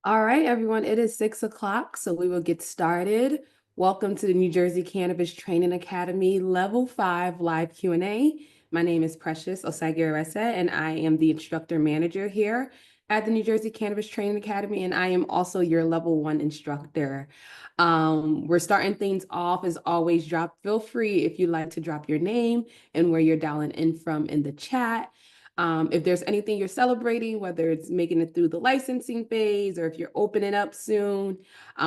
All right, everyone, it is 6 o'clock, so we will get started. Welcome to the New Jersey Cannabis Training Academy Level 5 Live Q&A. My name is Precious Osagiarese, and I am the instructor manager here at the New Jersey Cannabis Training Academy, and I am also your Level 1 instructor. We're starting things off as always. Feel free if you'd like to drop your name and where you're dialing in from in the chat. If there's anything you're celebrating, whether it's making it through the licensing phase or if you're opening up soon,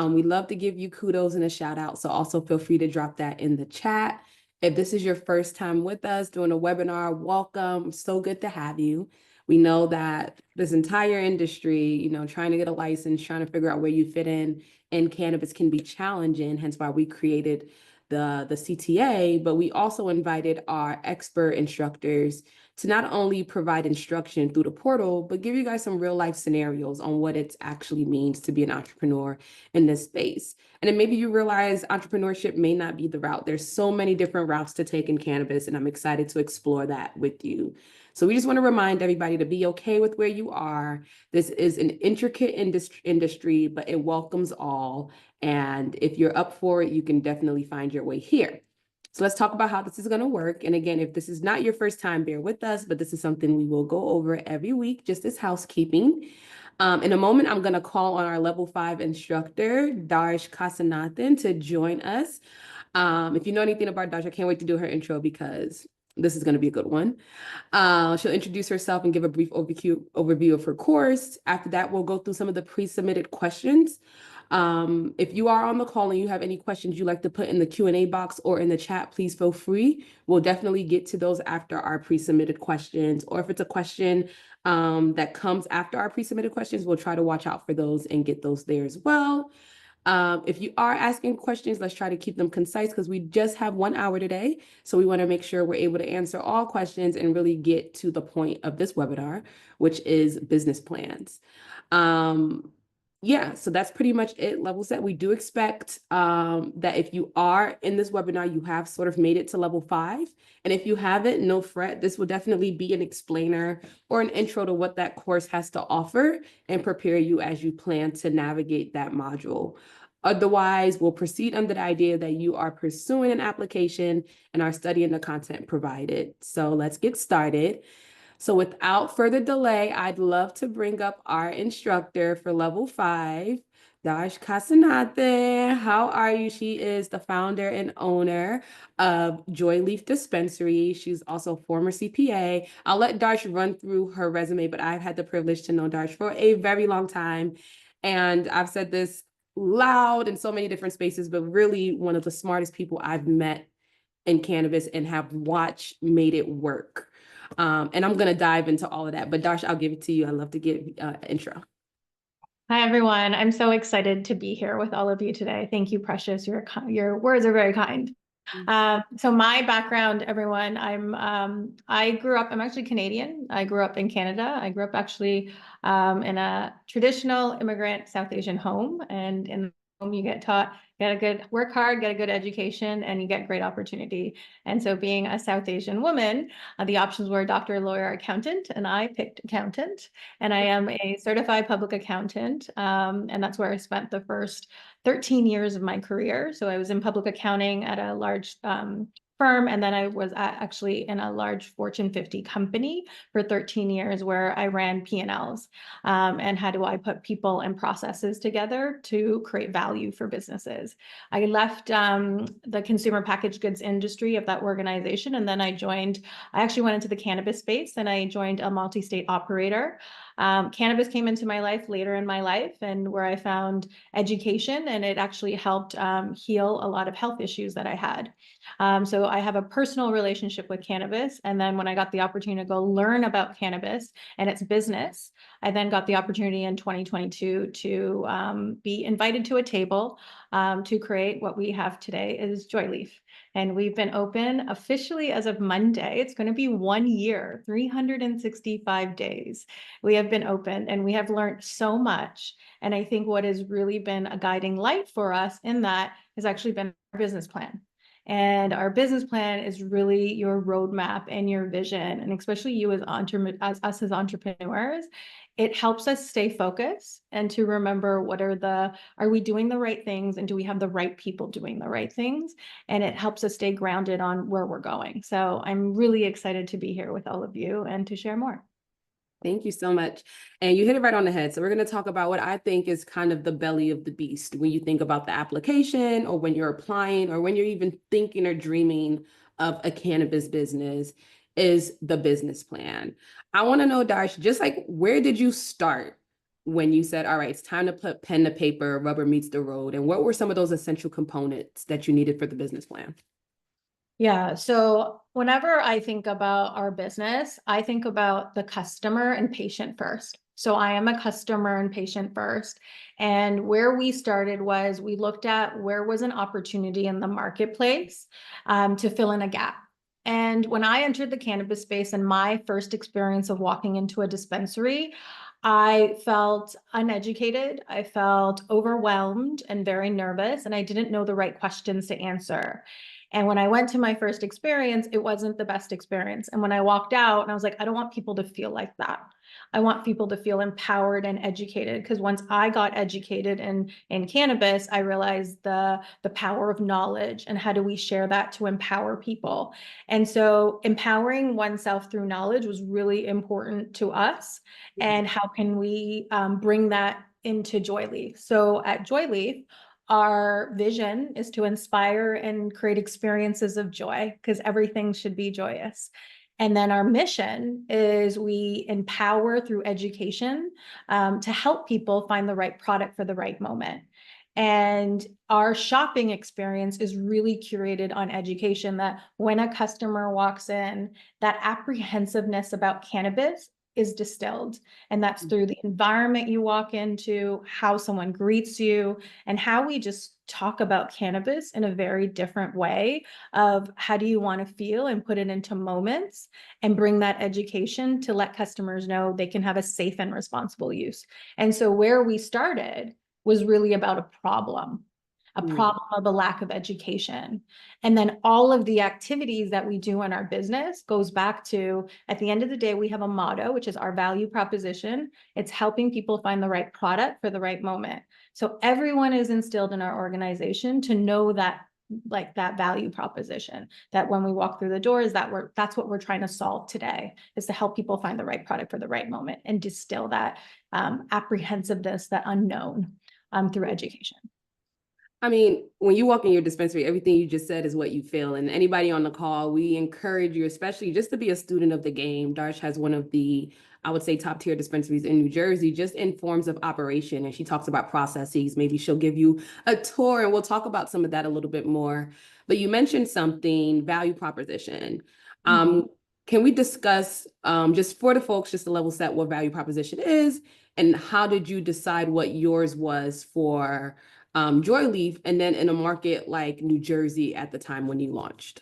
we'd love to give you kudos and a shout out. So also feel free to drop that in the chat. If this is your first time with us doing a webinar, welcome. So good to have you. We know that this entire industry, trying to get a license, trying to figure out where you fit in cannabis can be challenging, hence why we created the CTA, but we also invited our expert instructors to not only provide instruction through the portal, but give you guys some real life scenarios on what it actually means to be an entrepreneur in this space. And then maybe you realize entrepreneurship may not be the route. There's so many different routes to take in cannabis, and I'm excited to explore that with you. So we just want to remind everybody to be okay with where you are. This is an intricate industry, but it welcomes all. And if you're up for it, you can definitely find your way here. So let's talk about how this is going to work. And again, if this is not your first time, bear with us, but this is something we will go over every week, just as housekeeping. In a moment, I'm going to call on our Level 5 instructor, Darsh Kasanathan, to join us. If you know anything about Darsh, I can't wait to do her intro because this is going to be a good one. She'll introduce herself and give a brief overview of her course. After that, we'll go through some of the pre-submitted questions. If you are on the call and you have any questions you'd like to put in the Q&A box or in the chat, please feel free. We'll definitely get to those after our pre-submitted questions. Or if it's a question that comes after our pre-submitted questions, we'll try to watch out for those and get those there as well. If you are asking questions, let's try to keep them concise because we just have 1 hour today. So we want to make sure we're able to answer all questions and really get to the point of this webinar, which is business plans. Yeah, so that's pretty much it. Level set. We do expect that if you are in this webinar, you have sort of made it to level 5. And if you haven't, no fret. This will definitely be an explainer or an intro to what that course has to offer and prepare you as you plan to navigate that module. Otherwise, we'll proceed under the idea that you are pursuing an application and are studying the content provided. So let's get started. So without further delay, I'd love to bring up our instructor for level 5, Darsh Kasanathan. How are you? She is the founder and owner of Joy Leaf Dispensary. She's also a former CPA. I'll let Darsh run through her resume, but I've had the privilege to know Darsh for a very long time. And I've said this loud in so many different spaces, but really one of the smartest people I've met in cannabis and have watched made it work. And I'm going to dive into all of that. But Darsh, I'll give it to you. I'd love to give intro. Hi, everyone. I'm so excited to be here with all of you today. Thank you, Precious. Your words are very kind. So my background, everyone, I'm actually Canadian. I grew up in Canada. I grew up actually in a traditional immigrant South Asian home. And in the home, you get taught, work hard, get a good education, and you get great opportunity. And so being a South Asian woman, the options were doctor, lawyer, accountant, and I picked accountant. And I am a certified public accountant. And that's where I spent the first 13 years of my career. So I was in public accounting at a large firm, and then I was actually in a large Fortune 50 company for 13 years where I ran P&Ls. And how do I put people and processes together to create value for businesses? I left the consumer packaged goods industry of that organization, and then I actually went into the cannabis space, and I joined a multi-state operator. Cannabis came into my life later in my life, and where I found education, and it actually helped heal a lot of health issues that I had. So I have a personal relationship with cannabis. And then when I got the opportunity to go learn about cannabis and its business, I then got the opportunity in 2022 to be invited to a table to create what we have today is Joy Leaf. And we've been open officially as of Monday. It's going to be 1 year, 365 days. We have been open and we have learned so much. And I think what has really been a guiding light for us in that has actually been our business plan. And our business plan is really your roadmap and your vision. And especially you as us as entrepreneurs, it helps us stay focused and to remember are we doing the right things, and do we have the right people doing the right things? And it helps us stay grounded on where we're going. So I'm really excited to be here with all of you and to share more. Thank you so much. And you hit it right on the head. So we're going to talk about what I think is kind of the belly of the beast when you think about the application, or when you're applying, or when you're even thinking or dreaming of a cannabis business, is the business plan. I want to know, Darsh, just like, where did you start when you said, all right, it's time to put pen to paper, rubber meets the road? And what were some of those essential components that you needed for the business plan? Yeah. So whenever I think about our business, I think about the customer and patient first. So I am a customer and patient first. And where we started was we looked at where was an opportunity in the marketplace to fill in a gap. And when I entered the cannabis space and my first experience of walking into a dispensary, I felt uneducated. I felt overwhelmed and very nervous, and I didn't know the right questions to answer. And when I went to my first experience, it wasn't the best experience. And when I walked out, and I was like, I don't want people to feel like that. I want people to feel empowered and educated. Because once I got educated in cannabis, I realized the power of knowledge and how do we share that to empower people. And so empowering oneself through knowledge was really important to us. And how can we bring that into Joy Leaf? So at Joy Leaf, our vision is to inspire and create experiences of joy, because everything should be joyous. And then our mission is we empower through education to help people find the right product for the right moment. And our shopping experience is really curated on education, that when a customer walks in, that apprehensiveness about cannabis is distilled. And that's through the environment you walk into, how someone greets you, and how we just talk about cannabis in a very different way of how do you want to feel, and put it into moments and bring that education to let customers know they can have a safe and responsible use. And so where we started was really about a problem of a lack of education. And then all of the activities that we do in our business goes back to, at the end of the day, we have a motto, which is our value proposition. It's helping people find the right product for the right moment. So everyone is instilled in our organization to know that, like, that value proposition, that when we walk through the doors, that's what we're trying to solve today, is to help people find the right product for the right moment and distill that apprehensiveness, that unknown through education. I mean, when you walk in your dispensary, everything you just said is what you feel. And anybody on the call, we encourage you, especially just to be a student of the game. Darsh has one of the, I would say, top tier dispensaries in New Jersey, just in forms of operation. And she talks about processes. Maybe she'll give you a tour and we'll talk about some of that a little bit more. But you mentioned something, value proposition. Can we discuss, just for the folks, just to level set, what value proposition is, and how did you decide what yours was for Joy Leaf, and then in a market like New Jersey at the time when you launched?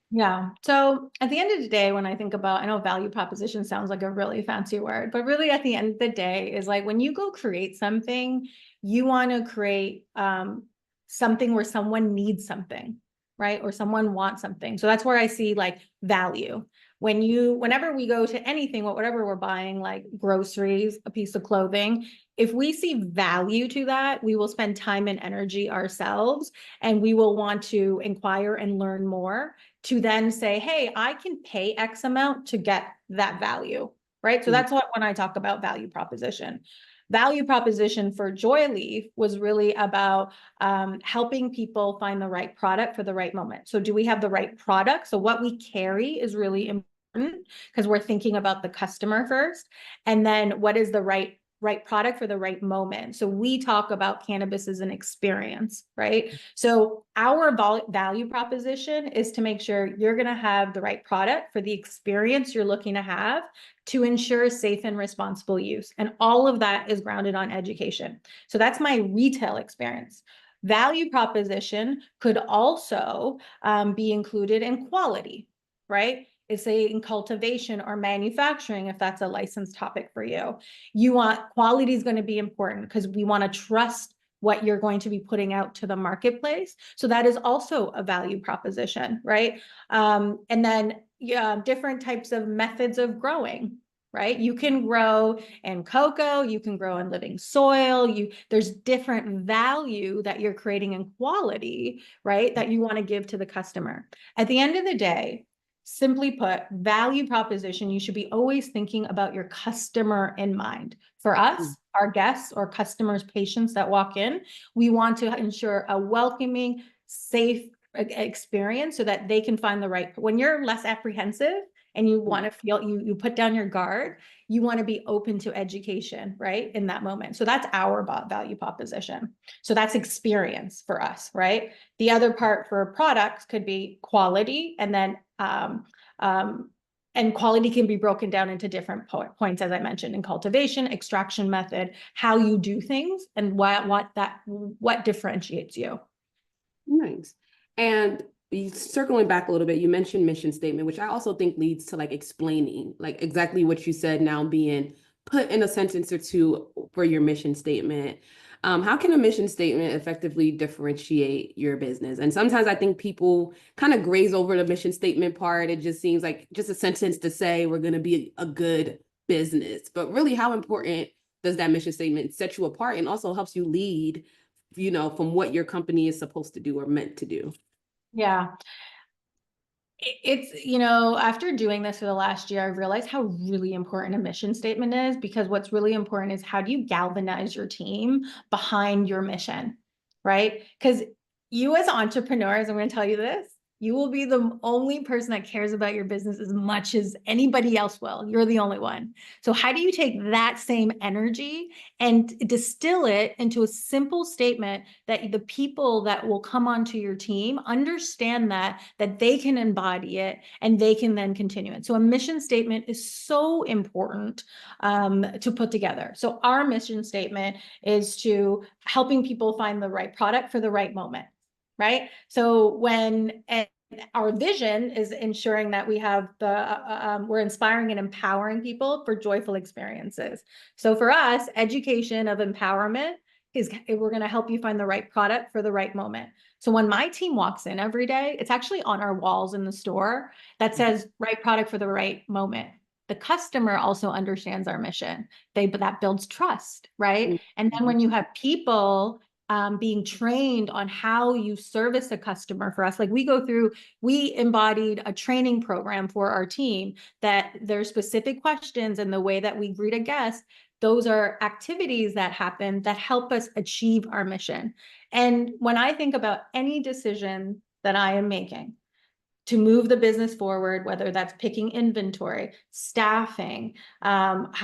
Yeah. So at the end of the day, when I think about, I know value proposition sounds like a really fancy word, but really at the end of the day is like when you go create something, you want to create something where someone needs something, right? Or someone wants something. So that's where I see like value. Whenever we go to anything, whatever we're buying, like groceries, a piece of clothing, if we see value to that, we will spend time and energy ourselves, and we will want to inquire and learn more to then say, hey, I can pay X amount to get that value, right? So that's what, when I talk about value proposition. Value proposition for Joy Leaf was really about helping people find the right product for the right moment. So do we have the right product? So what we carry is really important, because we're thinking about the customer first. And then what is the right product for the right moment. So we talk about cannabis as an experience, right? So our value proposition is to make sure you're going to have the right product for the experience you're looking to have, to ensure safe and responsible use. And all of that is grounded on education. So that's my retail experience. Value proposition could also be included in quality, right? It's in cultivation or manufacturing, if that's a licensed topic for you. You want quality is going to be important, because we want to trust what you're going to be putting out to the marketplace. So that is also a value proposition, right? And then different types of methods of growing, right? You can grow in cocoa, you can grow in living soil, there's different value that you're creating in quality, right? That you want to give to the customer. At the end of the day, simply put, value proposition, you should be always thinking about your customer in mind. For us, our guests or customers, patients that walk in, we want to ensure a welcoming, safe experience so that they can find the right, when you're less apprehensive and you want to feel, you put down your guard, you want to be open to education, right? In that moment. So that's our value proposition. So that's experience for us, right? The other part for products could be quality, and then and quality can be broken down into different points, as I mentioned, in cultivation, extraction method, how you do things, and what differentiates you. Nice. And circling back a little bit, you mentioned mission statement, which I also think leads to like explaining like exactly what you said now being put in a sentence or two for your mission statement. How can a mission statement effectively differentiate your business? And sometimes I think people kind of graze over the mission statement part. It just seems like just a sentence to say we're going to be a good business. But really, how important does that mission statement set you apart and also helps you lead, from what your company is supposed to do or meant to do? Yeah. It's, after doing this for the last year, I realized how really important a mission statement is, because what's really important is how do you galvanize your team behind your mission, right? Because you as entrepreneurs, I'm going to tell you this, you will be the only person that cares about your business as much as anybody else will. You're the only one. So how do you take that same energy and distill it into a simple statement that the people that will come onto your team understand that they can embody it and they can then continue it. So a mission statement is so important to put together. So our mission statement is to helping people find the right product for the right moment. Right. So and our vision is ensuring that we have we're inspiring and empowering people for joyful experiences. So for us, education of empowerment is we're going to help you find the right product for the right moment. So when my team walks in every day, it's actually on our walls in the store that says right product for the right moment. The customer also understands our mission. But that builds trust, right? And then when you have people being trained on how you service a customer for us. Like we embodied a training program for our team that there's specific questions and the way that we greet a guest. Those are activities that happen that help us achieve our mission. And when I think about any decision that I am making to move the business forward, whether that's picking inventory, staffing, what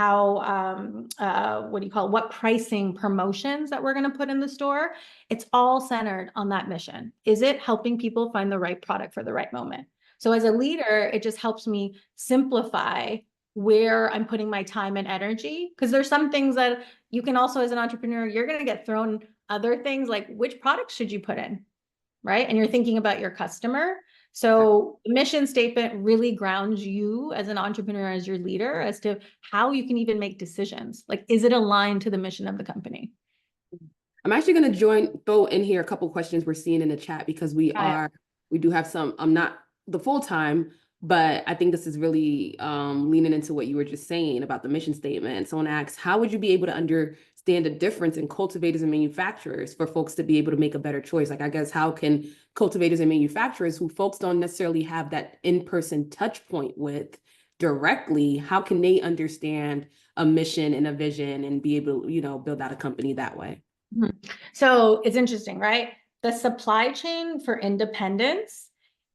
pricing, promotions that we're going to put in the store, it's all centered on that mission. Is it helping people find the right product for the right moment? So as a leader, it just helps me simplify where I'm putting my time and energy, because there's some things that you can also, as an entrepreneur, you're going to get thrown other things like which products should you put in, right? And you're thinking about your customer. So the mission statement really grounds you as an entrepreneur, as your leader, as to how you can even make decisions. Like, is it aligned to the mission of the company? I'm actually going to throw in here a couple of questions we're seeing in the chat, because we do have some, I'm not the full time, but I think this is really leaning into what you were just saying about the mission statement. Someone asks, how would you be able to understand the difference in cultivators and manufacturers for folks to be able to make a better choice? Like, I guess, how can cultivators and manufacturers who folks don't necessarily have that in-person touch point with directly, how can they understand a mission and a vision and be able to, build out a company that way? So it's interesting, right? The supply chain for independence,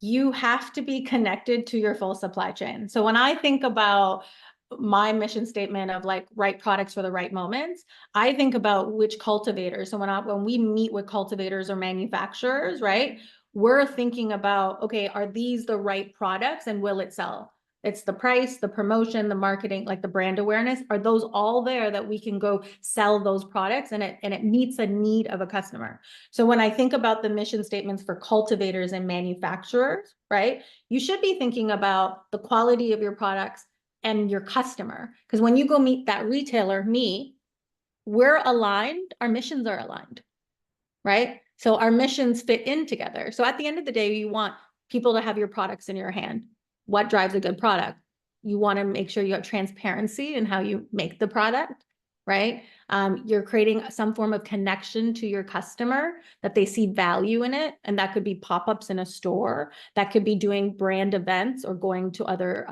you have to be connected to your full supply chain. So when I think about my mission statement of like right products for the right moments, I think about which cultivators. So when we meet with cultivators or manufacturers, right, we're thinking about, okay, are these the right products and will it sell? It's the price, the promotion, the marketing, like the brand awareness. Are those all there that we can go sell those products and it meets a need of a customer? So when I think about the mission statements for cultivators and manufacturers, right, you should be thinking about the quality of your products and your customer. Because when you go meet that retailer, we're aligned, our missions are aligned. right? So our missions fit in together. So at the end of the day, you want people to have your products in your hand. What drives a good product? You want to make sure you have transparency in how you make the product, right? You're creating some form of connection to your customer, that they see value in it. And that could be pop-ups in a store. That could be doing brand events or going to other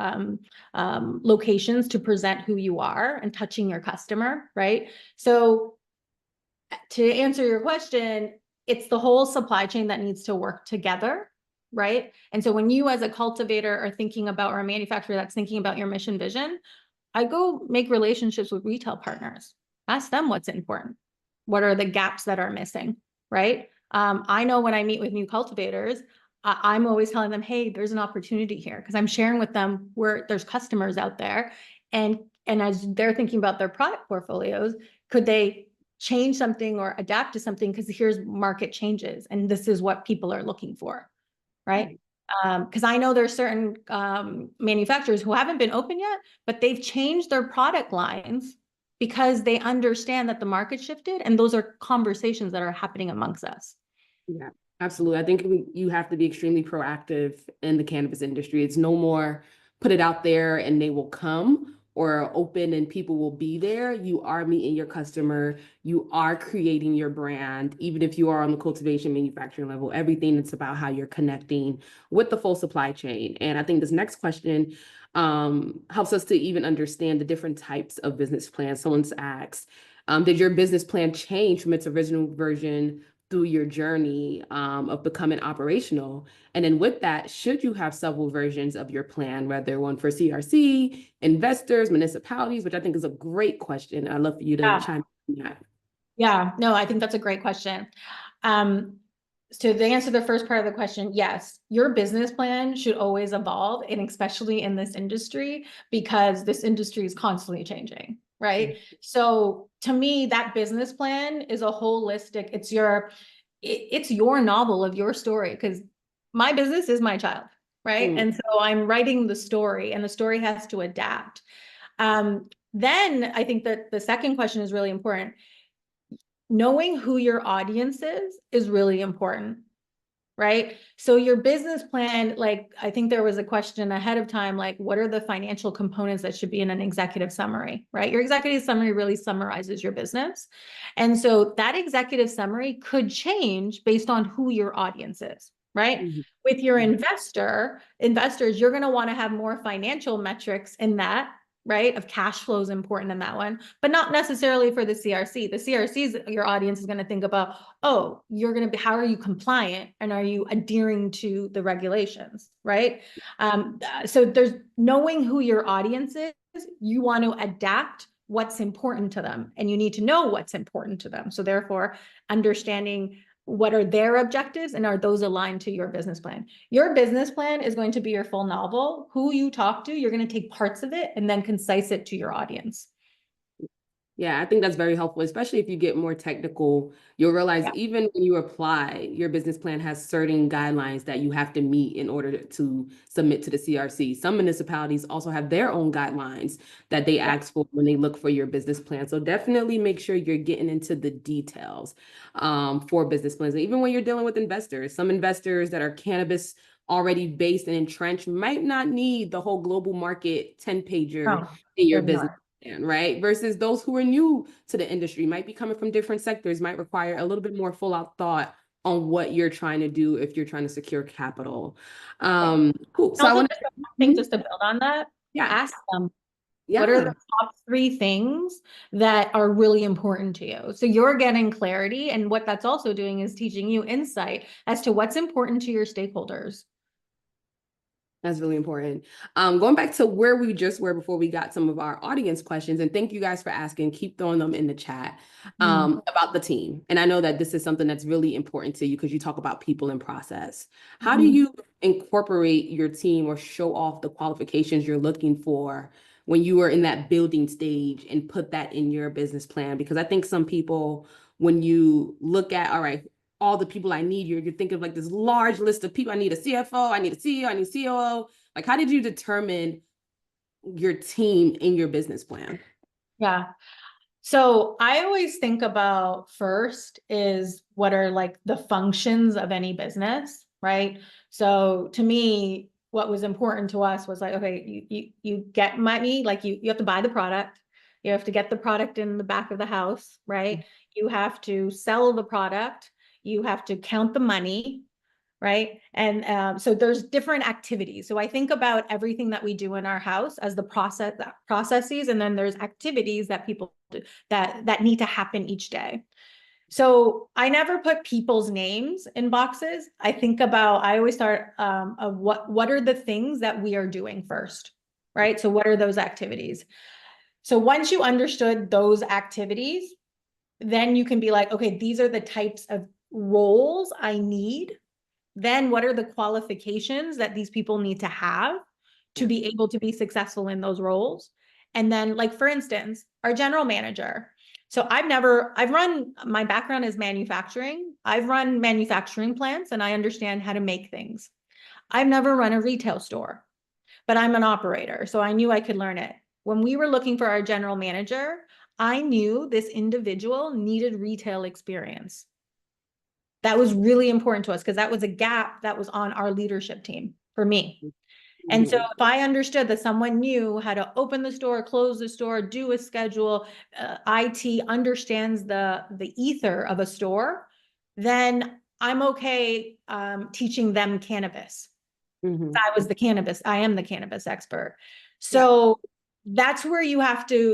locations to present who you are and touching your customer, right? So to answer your question, it's the whole supply chain that needs to work together, right? And so when you as a cultivator are thinking about, or a manufacturer that's thinking about your mission vision, I go make relationships with retail partners. Ask them what's important. What are the gaps that are missing, right? I know when I meet with new cultivators, I'm always telling them, hey, there's an opportunity here, because I'm sharing with them where there's customers out there. And as they're thinking about their product portfolios, could they change something or adapt to something, because here's market changes and this is what people are looking for, right? Because I know there's certain manufacturers who haven't been open yet, but they've changed their product lines because they understand that the market shifted, and those are conversations that are happening amongst us. Yeah, absolutely. I think you have to be extremely proactive in the cannabis industry. It's no more put it out there and they will come, or open and people will be there. You are meeting your customer. You are creating your brand, even if you are on the cultivation manufacturing level. Everything, it's about how you're connecting with the full supply chain. And I think this next question helps us to even understand the different types of business plans. Someone's asked, did your business plan change from its original version through your journey of becoming operational? And then with that, should you have several versions of your plan, whether one for CRC, investors, municipalities, which I think is a great question. I'd love for you to chime in on that. Yeah, no, I think that's a great question. So to answer the first part of the question, yes, your business plan should always evolve, and especially in this industry, because this industry is constantly changing, right? So to me, that business plan is a holistic, it's your novel of your story, because my business is my child, right? And so I'm writing the story, and the story has to adapt. Then I think that the second question is really important. Knowing who your audience is really important, right? So your business plan, like, I think there was a question ahead of time, like, what are the financial components that should be in an executive summary, right? Your executive summary really summarizes your business. And so that executive summary could change based on who your audience is, right? With your investors, you're going to want to have more financial metrics in that, right? Of cash flow is important in that one, but not necessarily for the CRC. The CRC's, your audience is going to think about, oh, you're going to be, how are you compliant, and are you adhering to the regulations, right? So there's knowing who your audience is, you want to adapt what's important to them, and you need to know what's important to them. So therefore, understanding what are their objectives, and are those aligned to your business plan? Your business plan is going to be your full novel. Who you talk to, you're going to take parts of it and then concise it to your audience. Yeah, I think that's very helpful, especially if you get more technical. You'll realize even when you apply, your business plan has certain guidelines that you have to meet in order to submit to the CRC. Some municipalities also have their own guidelines that they ask for when they look for your business plan. So definitely make sure you're getting into the details for business plans. And even when you're dealing with investors, some investors that are cannabis already based and entrenched might not need the whole global market 10-pager in your business. Right? Versus those who are new to the industry, might be coming from different sectors, might require a little bit more full out thought on what you're trying to do if you're trying to secure capital. Cool. So I want to just to build on that. Ask them, what are the top 3 things that are really important to you? So you're getting clarity, and what that's also doing is teaching you insight as to what's important to your stakeholders. That's really important. Going back to where we just were before we got some of our audience questions, and thank you guys for asking, keep throwing them in the chat about the team. And I know that this is something that's really important to you because you talk about people and process. How do you incorporate your team or show off the qualifications you're looking for when you are in that building stage and put that in your business plan? Because I think some people, when you look at, all right, all the people I need, you're thinking of like this large list of people. I need a CFO, I need a CEO, I need a COO. Like, how did you determine your team in your business plan? Yeah. So I always think about first is what are like the functions of any business, right? So to me, what was important to us was like, okay, you get money, like you have to buy the product, you have to get the product in the back of the house, right? You have to sell the product, you have to count the money, right? And so there's different activities. So I think about everything that we do in our house as the processes, and then there's activities that people do that need to happen each day. So I never put people's names in boxes. I always start of what are the things that we are doing first, right? So what are those activities? So once you understood those activities, then you can be like, okay, these are the types of roles I need. Then what are the qualifications that these people need to have to be able to be successful in those roles? And then, like, for instance, our general manager. So my background is manufacturing. I've run manufacturing plants and I understand how to make things. I've never run a retail store, but I'm an operator. So I knew I could learn it. When we were looking for our general manager, I knew this individual needed retail experience. That was really important to us because that was a gap that was on our leadership team for me. And so if I understood that someone knew how to open the store, close the store, do a schedule, IT understands the ether of a store, then I'm okay teaching them cannabis. I am the cannabis expert. So that's where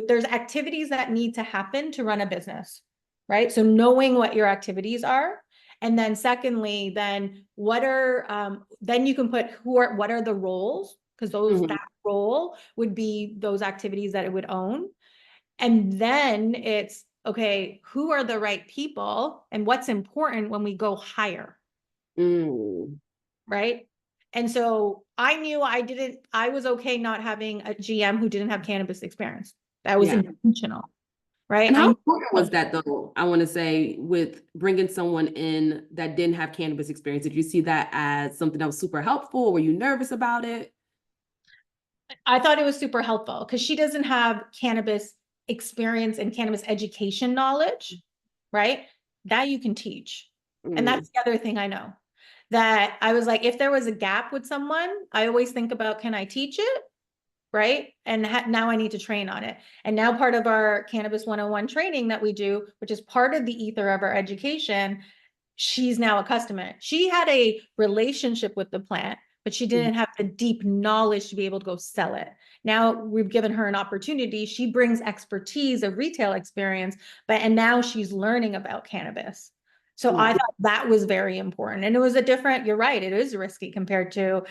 there's activities that need to happen to run a business, right? So knowing what your activities are. And then secondly, then then you can put what are the roles? Because that role would be those activities that it would own. And then it's, okay, who are the right people and what's important when we go hire? Right? And so I knew I was okay not having a GM who didn't have cannabis experience. That was intentional, right? And how important was that though? I want to say with bringing someone in that didn't have cannabis experience. Did you see that as something that was super helpful? Or were you nervous about it? I thought it was super helpful because she doesn't have cannabis experience and cannabis education knowledge, right? That you can teach. And that's the other thing I know. That I was like, if there was a gap with someone, I always think about, can I teach it? Right. And now I need to train on it. And now part of our Cannabis 101 training that we do, which is part of the ether of our education, she's now a customer. She had a relationship with the plant, but she didn't have the deep knowledge to be able to go sell it. Now we've given her an opportunity. She brings expertise of retail experience, and now she's learning about cannabis. So I thought that was very important. And it was you're right, it is risky compared to,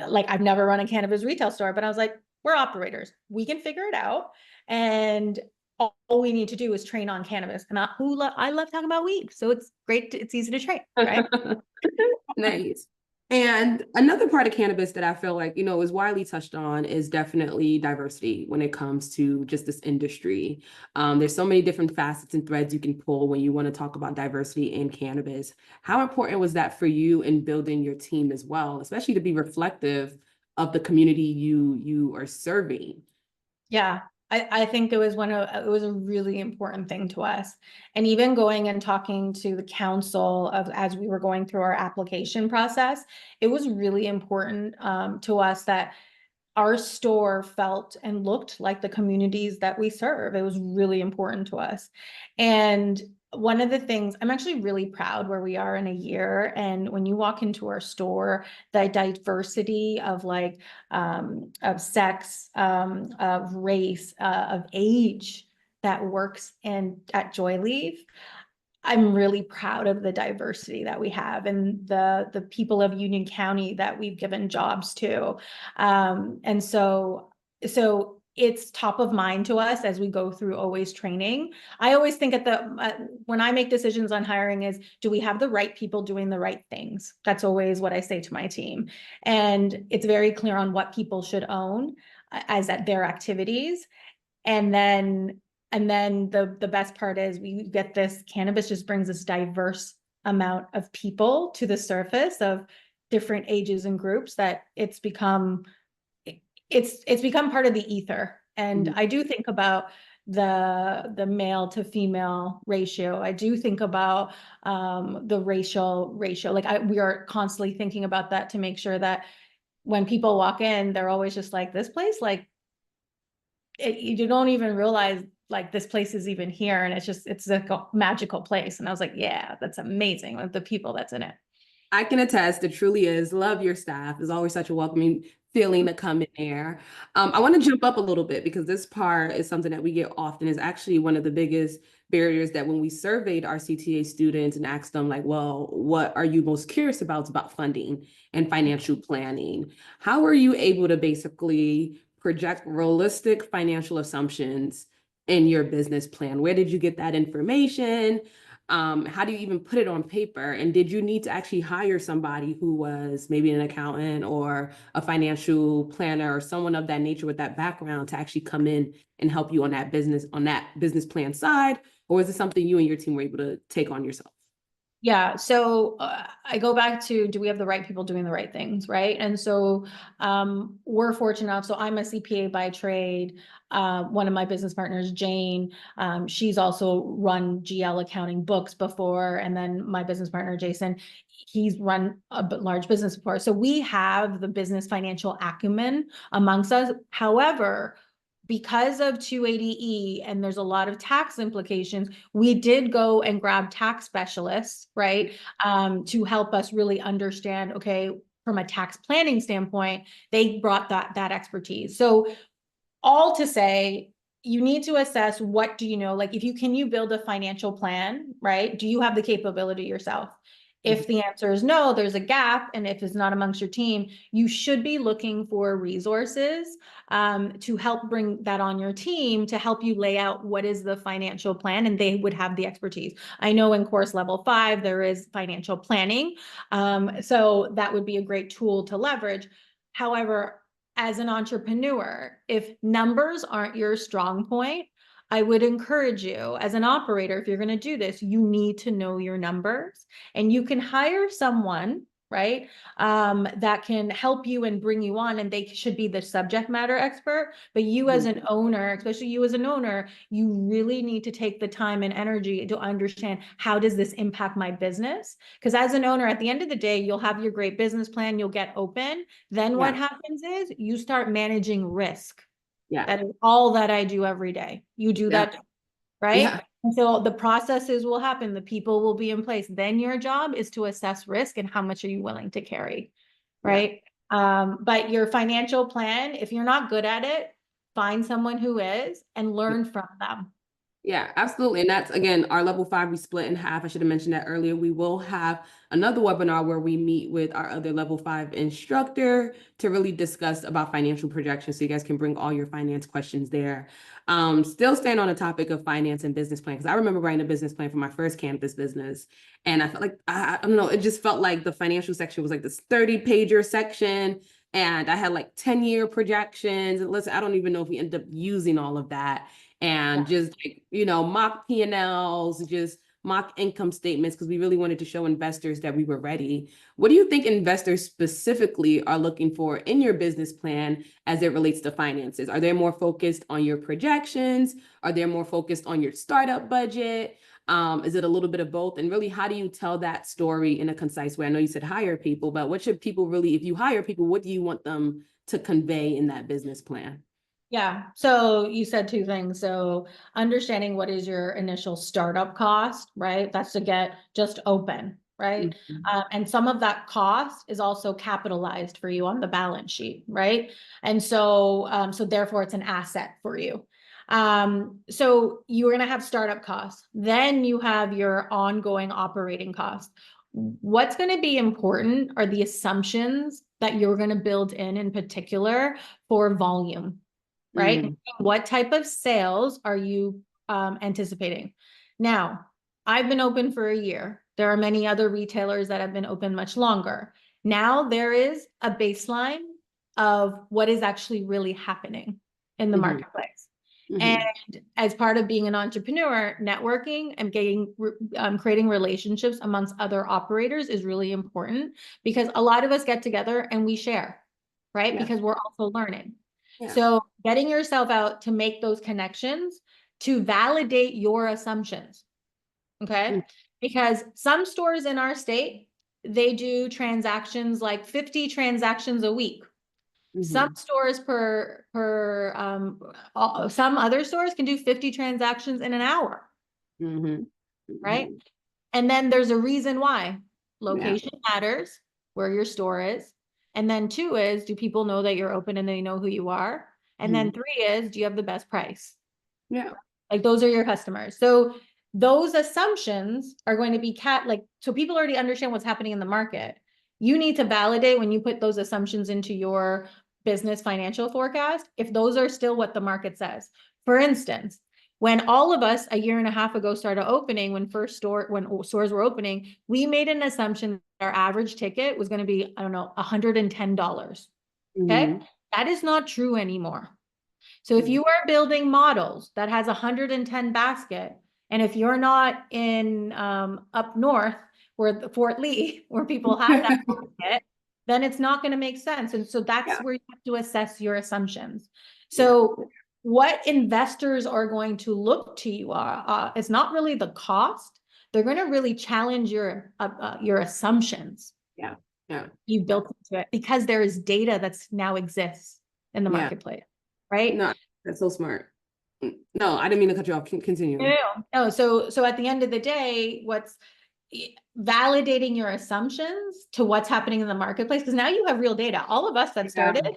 like, I've never run a cannabis retail store, but I was like, we're operators. We can figure it out. And all we need to do is train on cannabis. And I love talking about weed. So it's great. It's easy to train, right? Nice. And another part of cannabis that I feel like, is widely touched on is definitely diversity when it comes to just this industry. There's so many different facets and threads you can pull when you want to talk about diversity in cannabis. How important was that for you in building your team as well, especially to be reflective of the community you are serving? Yeah, I think it was a really important thing to us. And even going and talking to the council as we were going through our application process, it was really important to us that our store felt and looked like the communities that we serve. It was really important to us. And one of the things, I'm actually really proud where we are in a year. And when you walk into our store, the diversity of of sex, of race, of age that works at Joy Leaf, I'm really proud of the diversity that we have and the people of Union County that we've given jobs to. And so it's top of mind to us as we go through always training. I always think when I make decisions on hiring is, do we have the right people doing the right things? That's always what I say to my team. And it's very clear on what people should own as at their activities. And then the best part is we get this cannabis just brings this diverse amount of people to the surface of different ages and groups that it's become part of the ether. And I do think about the male to female ratio. I do think about the racial ratio. Like we are constantly thinking about that to make sure that when people walk in, they're always just like, this place, like you don't even realize like this place is even here, and it's like a magical place. And I was like, yeah, that's amazing with the people that's in it. I can attest, it truly is. Love your staff. It's always such a welcoming feeling to come in there. I want to jump up a little bit because this part is something that we get often, is actually one of the biggest barriers that when we surveyed our CTA students and asked them like, well, what are you most curious about? It's about funding and financial planning. How are you able to basically project realistic financial assumptions in your business plan? Where did you get that information? How do you even put it on paper? And did you need to actually hire somebody who was maybe an accountant or a financial planner or someone of that nature with that background to actually come in and help you on that business plan side? Or is it something you and your team were able to take on yourself? Yeah. So I go back to, do we have the right people doing the right things? Right. And so we're fortunate enough. So I'm a CPA by trade. One of my business partners, Jane, she's also run GL accounting books before. And then my business partner, Jason, he's run a large business before. So we have the business financial acumen amongst us. However, because of 280E and there's a lot of tax implications, we did go and grab tax specialists, right, to help us really understand, okay, from a tax planning standpoint, they brought that expertise. So all to say, you need to assess, what do you know? Like, can you build a financial plan, right? Do you have the capability yourself? If the answer is no, there's a gap. And if it's not amongst your team, you should be looking for resources to help bring that on your team, to help you lay out what is the financial plan, and they would have the expertise. I know in course level 5, there is financial planning. So that would be a great tool to leverage. However, as an entrepreneur, if numbers aren't your strong point, I would encourage you as an operator, if you're going to do this, you need to know your numbers, and you can hire someone, right, that can help you and bring you on, and they should be the subject matter expert. But you as an owner, especially you as an owner, you really need to take the time and energy to understand, how does this impact my business? Because as an owner, at the end of the day, you'll have your great business plan, you'll get open. Then what happens is you start managing risk. Yeah. That is all that I do every day. You do that, right? Yeah. And so the processes will happen, the people will be in place. Then your job is to assess risk and how much are you willing to carry, right? But your financial plan, if you're not good at it, find someone who is and learn from them. Yeah, absolutely. And that's, again, our level 5, we split in half. I should have mentioned that earlier. We will have another webinar where we meet with our other level 5 instructor to really discuss about financial projections. So you guys can bring all your finance questions there. Still staying on the topic of finance and business plan, because I remember writing a business plan for my first cannabis business. And I felt like, I don't know, it just felt like the financial section was like this 30-pager section. And I had like 10-year projections. And listen, I don't even know if we ended up using all of that. And just like, mock P&Ls, just mock income statements, because we really wanted to show investors that we were ready. What do you think investors specifically are looking for in your business plan as it relates to finances? Are they more focused on your projections? Are they more focused on your startup budget? Is it a little bit of both? And really, how do you tell that story in a concise way? I know you said hire people, but what should people really, if you hire people, what do you want them to convey in that business plan? Yeah. So you said 2 things. So understanding what is your initial startup cost, right? That's to get just open, right? And some of that cost is also capitalized for you on the balance sheet, right? And so, so therefore it's an asset for you. So you're going to have startup costs. Then you have your ongoing operating costs. What's going to be important are the assumptions that you're going to build in particular for volume. Right? What type of sales are you anticipating? Now, I've been open for a year. There are many other retailers that have been open much longer. Now there is a baseline of what is actually really happening in the marketplace. And as part of being an entrepreneur, networking and creating relationships amongst other operators is really important, because a lot of us get together and we share, right? Because we're also learning. So getting yourself out to make those connections, to validate your assumptions. Okay. Because some stores in our state, they do transactions like 50 transactions a week. Some stores some other stores can do 50 transactions in an hour. Right. And then there's a reason why. Location matters, where your store is. And then 2 is, do people know that you're open and they know who you are? And then 3 is, do you have the best price? Yeah. Like those are your customers. So those assumptions are going to be so people already understand what's happening in the market. You need to validate when you put those assumptions into your business financial forecast, if those are still what the market says. For instance, when all of us a year and a half ago started opening, when stores were opening, we made an assumption that our average ticket was going to be, I don't know, $110. Okay. That is not true anymore. So if you are building models that has 110 basket, and if you're not in up north where Fort Lee, where people have that basket, then it's not going to make sense. And so that's where you have to assess your assumptions. So what investors are going to look to you it's not really the cost. They're going to really challenge your assumptions. Yeah. You built into it because there is data that's now exists in the marketplace. Right? No, that's so smart. No, I didn't mean to cut you off. Continue. No. So at the end of the day, what's validating your assumptions to what's happening in the marketplace? Because now you have real data. All of us that started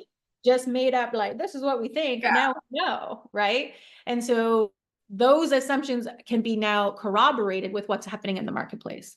just made up like, this is what we think. Now we know, right? And so those assumptions can be now corroborated with what's happening in the marketplace.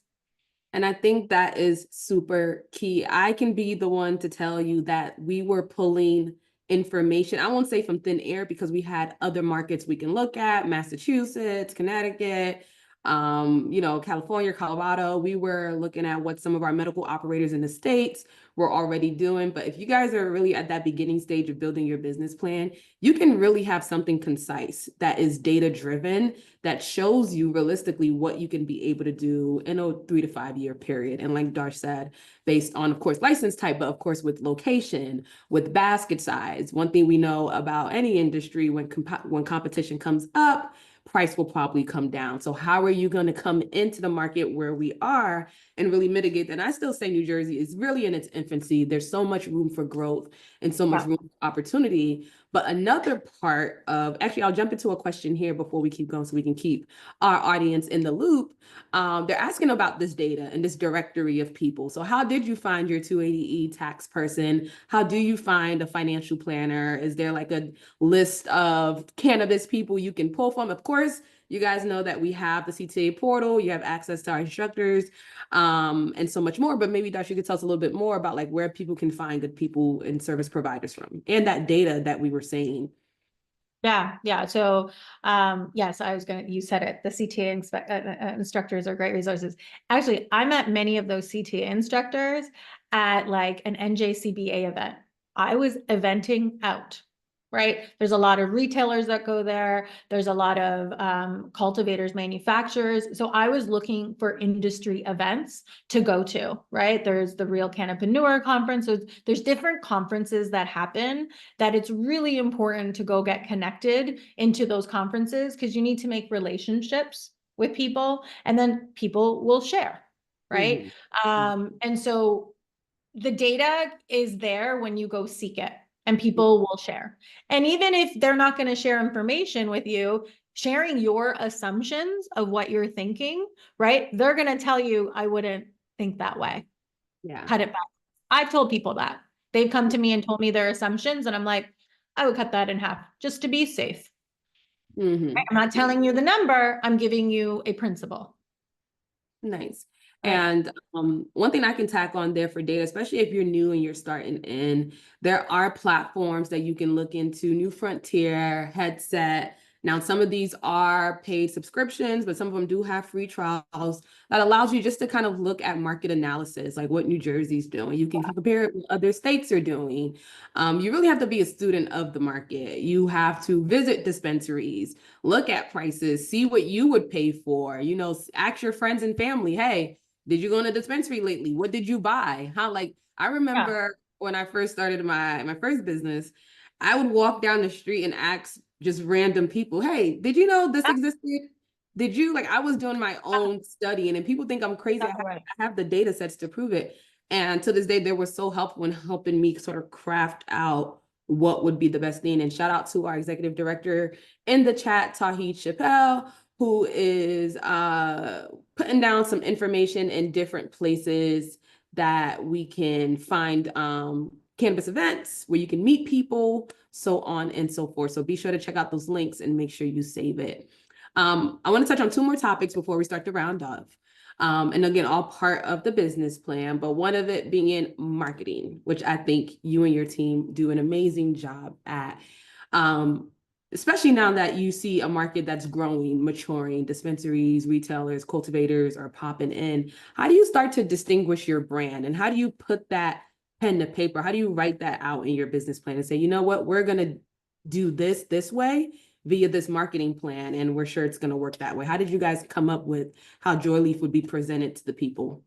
And I think that is super key. I can be the one to tell you that we were pulling information. I won't say from thin air because we had other markets we can look at, Massachusetts, Connecticut, California, Colorado. We were looking at what some of our medical operators in the States were already doing. But if you guys are really at that beginning stage of building your business plan, you can really have something concise that is data driven, that shows you realistically what you can be able to do in a 3 to 5 year period. And like Darsh said, based on, of course, license type, but of course, with location, with basket size. One thing we know about any industry, when competition comes up, price will probably come down. So how are you going to come into the market where we are and really mitigate that? And I still say New Jersey is really in its infancy. There's so much room for growth and so much room for opportunity. But another part of, actually, I'll jump into a question here before we keep going so we can keep our audience in the loop. They're asking about this data and this directory of people. So how did you find your 280E tax person? How do you find a financial planner? Is there like a list of cannabis people you can pull from? Of course, you guys know that we have the CTA portal, you have access to our instructors, and so much more. But maybe, Dash, you could tell us a little bit more about like where people can find good people and service providers from, and that data that we were saying. Yeah. So, yes, you said it. The CTA instructors are great resources. Actually, I met many of those CTA instructors at like an NJCBA event. I was eventing out, right? There's a lot of retailers that go there. There's a lot of cultivators, manufacturers. So I was looking for industry events to go to, right? There's the Real Cannabis Conference. There's different conferences that happen that it's really important to go get connected into those conferences because you need to make relationships with people and then people will share, right? And so the data is there when you go seek it. And people will share. And even if they're not going to share information with you, sharing your assumptions of what you're thinking, right? They're going to tell you, I wouldn't think that way. Cut it back. I've told people that. They've come to me and told me their assumptions. And I'm like, I would cut that in half just to be safe. I'm not telling you the number. I'm giving you a principle. Nice. And one thing I can tack on there for data, especially if you're new and you're starting in, there are platforms that you can look into, New Frontier, Headset. Now, some of these are paid subscriptions, but some of them do have free trials that allows you just to kind of look at market analysis, like what New Jersey's doing. You can compare it with other states are doing. You really have to be a student of the market. You have to visit dispensaries, look at prices, see what you would pay for, ask your friends and family, hey, did you go in a dispensary lately? What did you buy? I remember when I first started my first business, I would walk down the street and ask just random people. Hey, did you know this existed? Did you like I was doing my own studying and people think I'm crazy. I have the data sets to prove it. And to this day, they were so helpful in helping me sort of craft out what would be the best thing. And shout out to our executive director in the chat, Tahid Chappelle, who is putting down some information in different places that we can find cannabis events where you can meet people, so on and so forth. So be sure to check out those links and make sure you save it. I want to touch on two more topics before we start the round of. And again, all part of the business plan, but one of it being in marketing, which I think you and your team do an amazing job at. Especially now that you see a market that's growing, maturing, dispensaries, retailers, cultivators are popping in. How do you start to distinguish your brand and how do you put that pen to paper? How do you write that out in your business plan and say, you know what, we're going to do this way via this marketing plan, and we're sure it's going to work that way? How did you guys come up with how Joy Leaf would be presented to the people?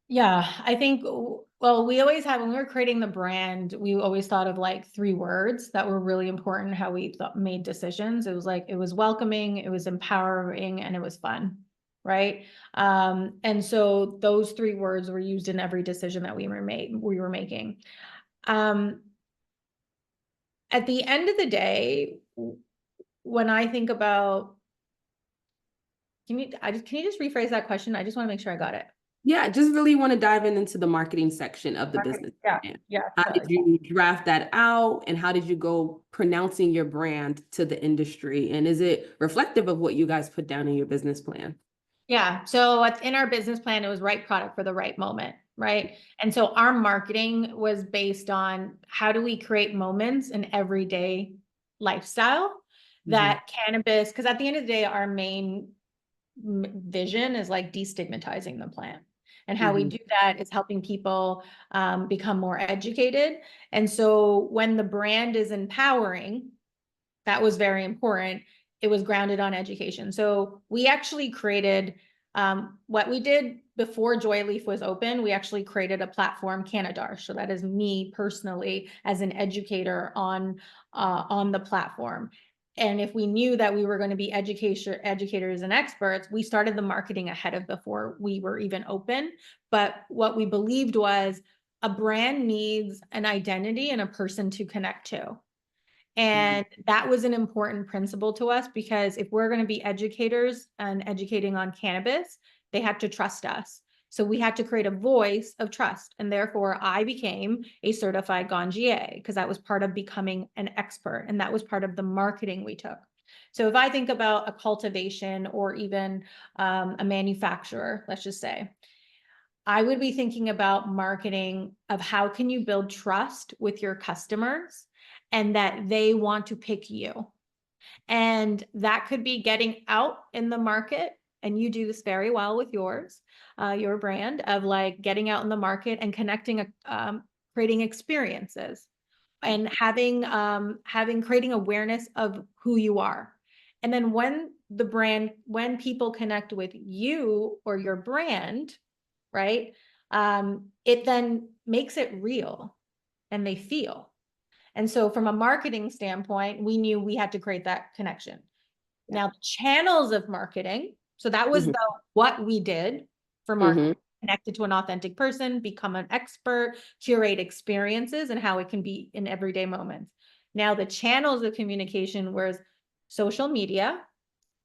Yeah, I think, well, we always had, when we were creating the brand, we always thought of like 3 words that were really important, how we made decisions. It was like, it was welcoming, it was empowering, and it was fun, right? And so those 3 words were used in every decision that we were making. At the end of the day, when I think about, can you just rephrase that question? I just want to make sure I got it. Yeah, just really want to dive into the marketing section of the business plan. Yeah. How did you draft that out, and how did you go pronouncing your brand to the industry? And is it reflective of what you guys put down in your business plan? Yeah. So in our business plan, it was right product for the right moment, right? And so our marketing was based on how do we create moments in everyday lifestyle that cannabis, because at the end of the day, our main vision is like destigmatizing the plant. And how we do that is helping people become more educated. And so when the brand is empowering, that was very important. It was grounded on education. So we actually created what we did before Joy Leaf was open. We actually created a platform, Canadar. So that is me personally as an educator on the platform. And if we knew that we were going to be educators and experts, we started the marketing ahead of before we were even open. But what we believed was a brand needs an identity and a person to connect to. And that was an important principle to us, because if we're going to be educators and educating on cannabis, they had to trust us. So we had to create a voice of trust. And therefore, I became a certified GOV because that was part of becoming an expert. And that was part of the marketing we took. So if I think about a cultivation or even a manufacturer, let's just say, I would be thinking about marketing of how can you build trust with your customers and that they want to pick you. And that could be getting out in the market. And you do this very well with yours, your brand of like getting out in the market and connecting, creating experiences and having creating awareness of who you are. And then when people connect with you or your brand, right? It then makes it real and they feel. And so from a marketing standpoint, we knew we had to create that connection. Now, the channels of marketing, so that was what we did for marketing, connected to an authentic person, become an expert, curate experiences and how it can be in everyday moments. Now, the channels of communication was social media.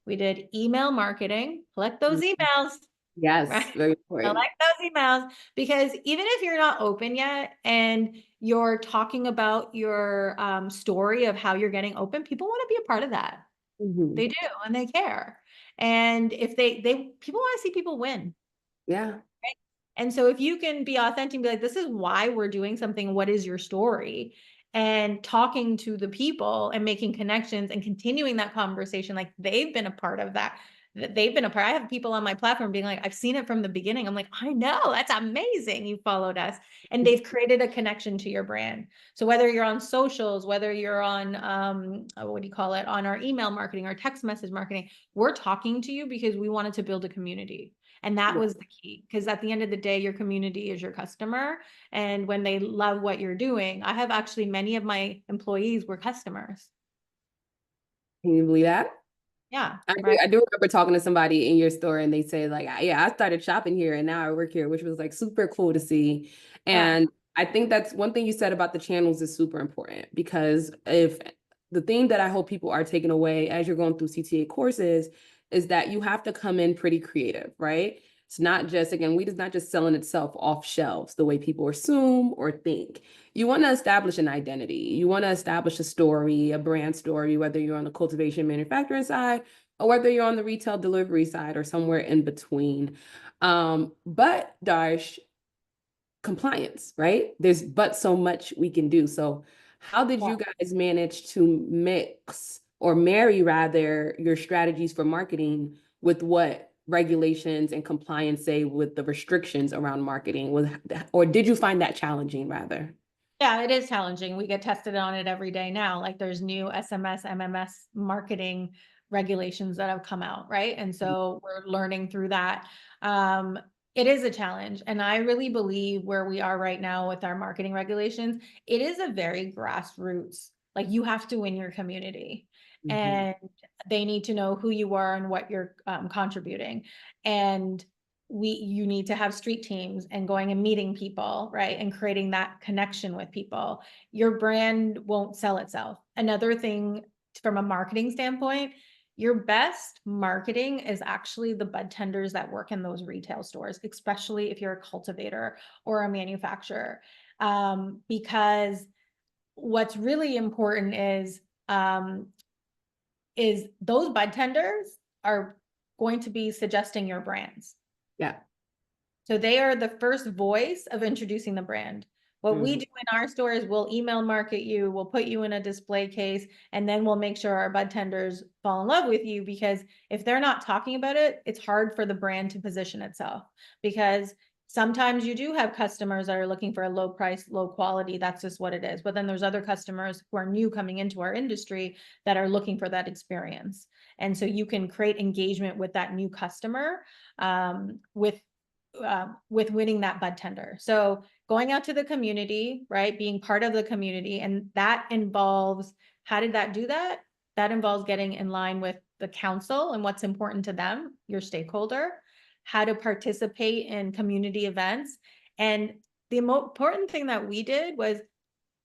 We did email marketing, collect those emails. Yes, Right? very I important. like those emails, because even if you're not open yet and you're talking about your story of how you're getting open, people want to be a part of that. They do, and they care. And if people want to see people win. Yeah. Right? And so if you can be authentic and be like, this is why we're doing something, what is your story? And talking to the people and making connections and continuing that conversation, like they've been a part of that. They've been a part. I have people on my platform being like, I've seen it from the beginning. I'm like, I know, that's amazing. You followed us. And they've created a connection to your brand. So whether you're on socials, whether you're on, what do you call it? On our email marketing, our text message marketing, we're talking to you because we wanted to build a community. And that was the key, because at the end of the day, your community is your customer. And when they love what you're doing, I have actually many of my employees were customers. Can you believe that? Yeah, I do, right. I do remember talking to somebody in your store and they say like, yeah, I started shopping here and now I work here, which was like super cool to see. Yeah. And I think that's one thing you said about the channels is super important because if the thing that I hope people are taking away as you're going through CTA courses is that you have to come in pretty creative, right? It's not just, again, weed is not just selling itself off shelves the way people assume or think. You want to establish an identity. You want to establish a story, a brand story, whether you're on the cultivation manufacturing side or whether you're on the retail delivery side or somewhere in between. But Darsh, compliance, right? There's but so much we can do. So how did Yeah. you guys manage to mix or marry rather your strategies for marketing with what regulations and compliance say with the restrictions around marketing? Or did you find that challenging rather? Yeah, it is challenging. We get tested on it every day now. Like there's new SMS, MMS marketing regulations that have come out, right? And so we're learning through that. Um, it is a challenge. And I really believe where we are right now with our marketing regulations, it is a very grassroots. Like you have to win your community Mhm. and they need to know who you are and what you're contributing. And you need to have street teams and going and meeting people, right? And creating that connection with people. Your brand won't sell itself. Another thing from a marketing standpoint, your best marketing is actually the bud tenders that work in those retail stores, especially if you're a cultivator or a manufacturer. Because what's really important is those bud tenders are going to be suggesting your brands. Yeah. So they are the first voice of introducing the brand. What we Mhm. do in our store is we'll email market you, we'll put you in a display case, and then we'll make sure our bud tenders fall in love with you, because if they're not talking about it, it's hard for the brand to position itself. Because sometimes you do have customers that are looking for a low price, low quality. That's just what it is. But then there's other customers who are new coming into our industry that are looking for that experience. And so you can create engagement with that new customer with winning that bud tender. So going out to the community, right? Being part of the community. And that involves, how did that do that? That involves getting in line with the council and what's important to them, your stakeholder, how to participate in community events. And the important thing that we did was,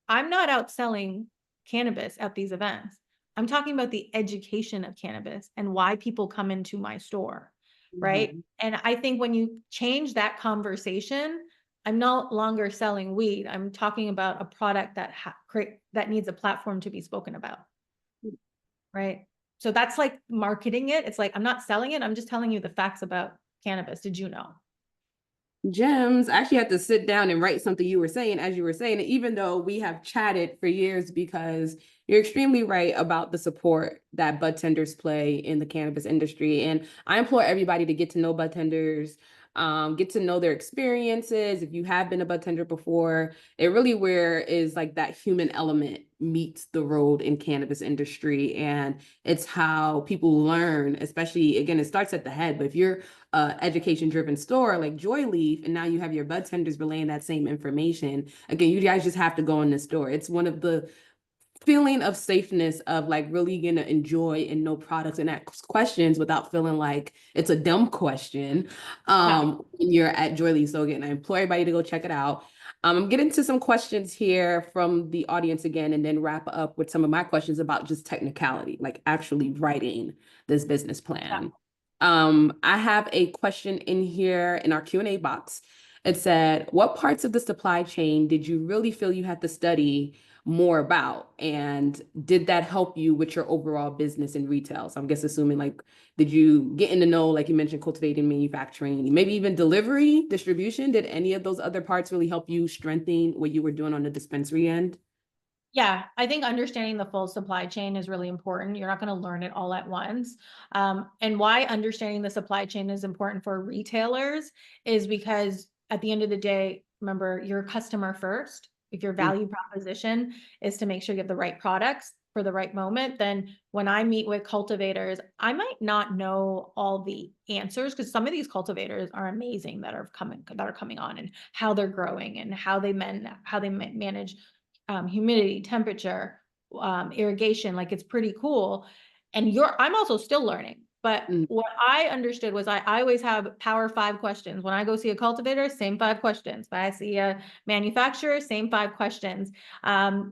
I'm not out selling cannabis at these events. I'm talking about the education of cannabis and why people come into my store, right? Mhm. And I think when you change that conversation, I'm no longer selling weed. I'm talking about a product that needs a platform to be spoken about, right? So that's like marketing it. It's like, I'm not selling it. I'm just telling you the facts about cannabis. Did you know? Gems, I actually had to sit down and write something you were saying as you were saying it, even though we have chatted for years, because you're extremely right about the support that bud tenders play in the cannabis industry. And I implore everybody to get to know bud tenders, get to know their experiences. If you have been a bud tender before, it really where is like that human element meets the road in cannabis industry. And it's how people learn, especially again, it starts at the head. But if you're education driven store like Joy Leaf, and now you have your bud tenders relaying that same information. Again, you guys just have to go in the store. It's one of the feeling of safeness of like really gonna enjoy and know products and ask questions without feeling like it's a dumb question Yeah. when you're at Joy Leaf. So again, I implore everybody to go check it out. I'm getting to some questions here from the audience again, and then wrap up with some of my questions about just technicality, like actually writing this business Yeah. plan. I have a question in here in our Q&A box. It said, what parts of the supply chain did you really feel you had to study more about? And did that help you with your overall business in retail? So I'm guess assuming like, did you get in to know, like you mentioned, cultivating, manufacturing, maybe even delivery, distribution? Did any of those other parts really help you strengthen what you were doing on the dispensary end? Yeah, I think understanding the full supply chain is really important. You're not going to learn it all at once. And why understanding the supply chain is important for retailers is because at the end of the day, remember, you're a customer first. If your value proposition is to make sure you have the right products for the right moment, then when I meet with cultivators, I might not know all the answers, because some of these cultivators are amazing that are coming on, and how they're growing and how they manage humidity, temperature, irrigation. Like it's pretty cool. and I'm also still learning. But Mm. what I understood was I always have power 5 questions. When I go see a cultivator, same 5 questions. If I see a manufacturer, same 5 questions.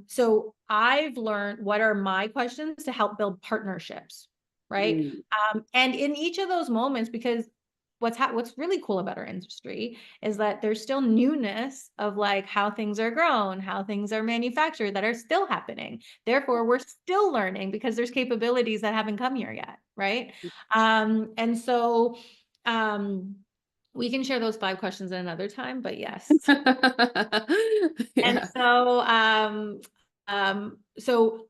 So I've learned what are my questions to help build partnerships, right? Mm. And in each of those moments, because what's really cool about our industry is that there's still newness of like how things are grown, how things are manufactured that are still happening. Therefore, we're still learning because there's capabilities that haven't come here yet, right? And so we can share those 5 questions at another time, but yes. And Yeah. so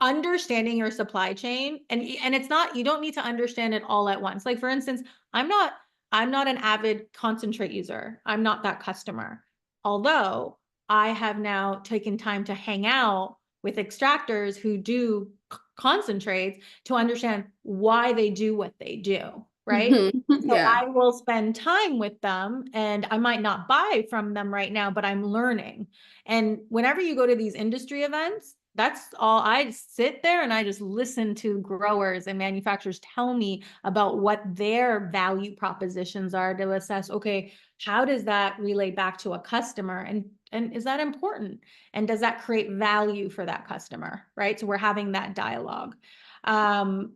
understanding your supply chain, and it's not, you don't need to understand it all at once. Like for instance, I'm not an avid concentrate user. I'm not that customer. Although I have now taken time to hang out with extractors who do concentrates to understand why they do what they do, right? So Yeah. I will spend time with them, and I might not buy from them right now, but I'm learning. And whenever you go to these industry events, that's all. I sit there and I just listen to growers and manufacturers tell me about what their value propositions are to assess, okay, how does that relate back to a customer? And is that important? And does that create value for that customer? Right. So we're having that dialogue. And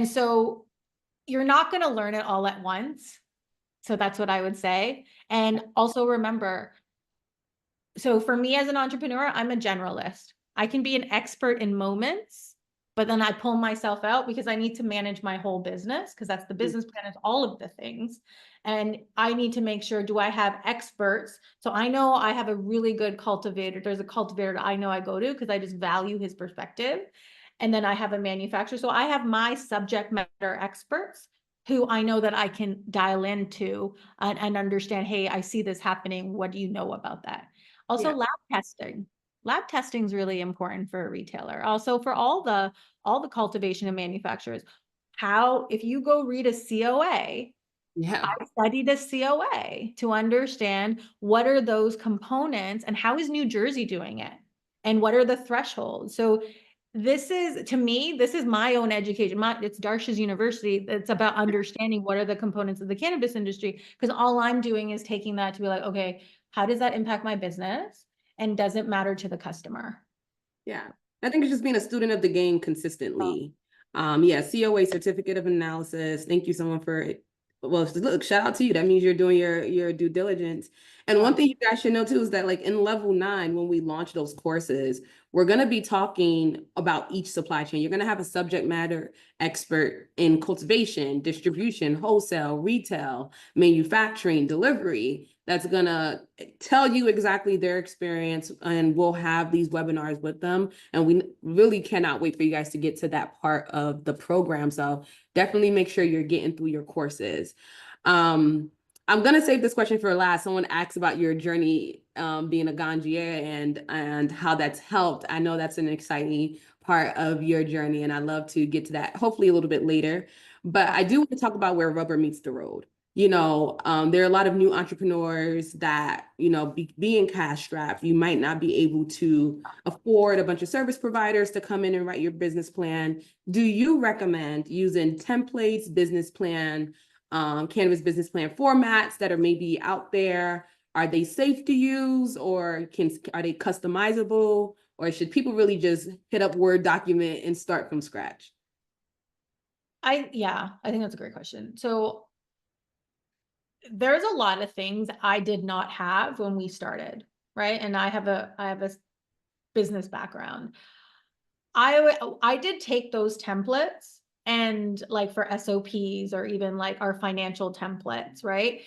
so you're not going to learn it all at once. So that's what I would say. And also remember, so for me as an entrepreneur, I'm a generalist. I can be an expert in moments, but then I pull myself out because I need to manage my whole business, because that's the business plan, is all of the things. And I need to make sure, do I have experts? So I know I have a really good cultivator. There's a cultivator that I know I go to because I just value his perspective. And then I have a manufacturer. So I have my subject matter experts who I know that I can dial into and understand, hey, I see this happening. What do you know about that? Also, Yeah. lab testing. Lab testing is really important for a retailer. Also, for all the cultivation and manufacturers. If you go read a COA, Yeah. I studied a COA to understand what are those components and how is New Jersey doing it, and what are the thresholds. So this is, to me, this is my own education. It's Darsh's University. It's about understanding what are the components of the cannabis industry, because all I'm doing is taking that to be like, okay, how does that impact my business? And does it matter to the customer? Yeah. I think it's just being a student of the game consistently. Yeah, COA, certificate of analysis. Thank you someone for it. Well, look, shout out to you. That means you're doing your due diligence. And one thing you guys should know too is that like in level 9, when we launch those courses, we're going to be talking about each supply chain. You're going to have a subject matter expert in cultivation, distribution, wholesale, retail, manufacturing, delivery, that's going to tell you exactly their experience. And we'll have these webinars with them. And we really cannot wait for you guys to get to that part of the program. So definitely make sure you're getting through your courses. I'm going to save this question for last. Someone asked about your journey being a ganjier and how that's helped. I know that's an exciting part of your journey, and I'd love to get to that hopefully a little bit later. But I do want to talk about where rubber meets the road. There are a lot of new entrepreneurs that, being cash strapped, you might not be able to afford a bunch of service providers to come in and write your business plan. Do you recommend using templates, business plan, cannabis business plan formats that are maybe out there? Are they safe to use, or are they customizable, or should people really just hit up Word document and start from scratch? I think that's a great question. So there's a lot of things I did not have when we started, right? And I have a business background. I did take those templates, and like for SOPs or even like our financial templates, right?